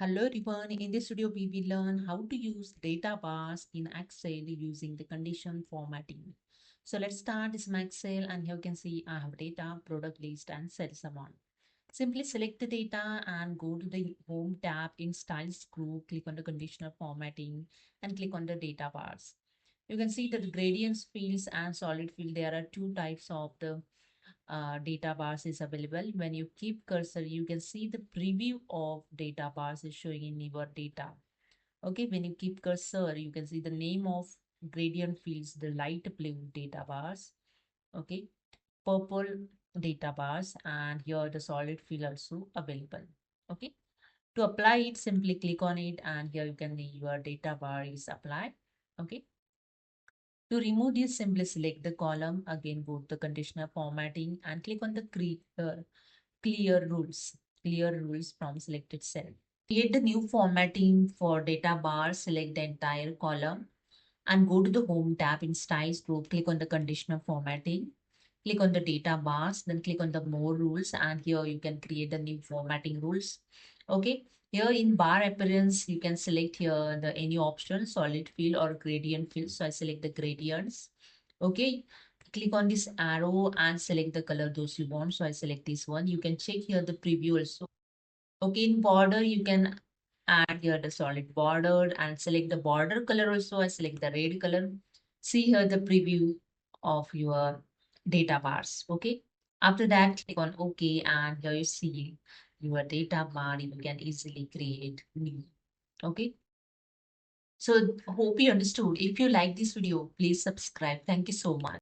Hello everyone, in this video we will learn how to use data bars in Excel using the condition formatting. So let's start this my Excel, and here you can see I have data, product list and sales amount. Simply select the data and go to the home tab in styles group, click on the conditional formatting and click on the data bars. You can see that the gradients fields and solid field, there are two types of the data bars is available. When you keep cursor, you can see the preview of data bars is showing in your data. Okay, when you keep cursor, you can see the name of gradient fields, the light blue data bars. Okay, purple data bars, and here the solid field also available. Okay, to apply it, simply click on it, and here you can see your data bar is applied. Okay. To remove this, simply select the column. Again, go to the conditional formatting and click on the clear rules. Clear rules from selected cell. Create the new formatting for data bar. Select the entire column and go to the home tab in styles group. Click on the conditional formatting. Click on the data bars. Then click on the more rules, and here you can create the new formatting rules. Okay. Here in bar appearance, you can select here the any option, solid fill or gradient fill. So I select the gradients. Okay. Click on this arrow and select the color those you want. So I select this one. You can check here the preview also. Okay, in border, you can add here the solid border and select the border color also. I select the red color. See here the preview of your data bars. Okay. After that, click on OK, and here you see your data bar. You can easily create new. Okay. So hope you understood. If you like this video, please subscribe. Thank you so much.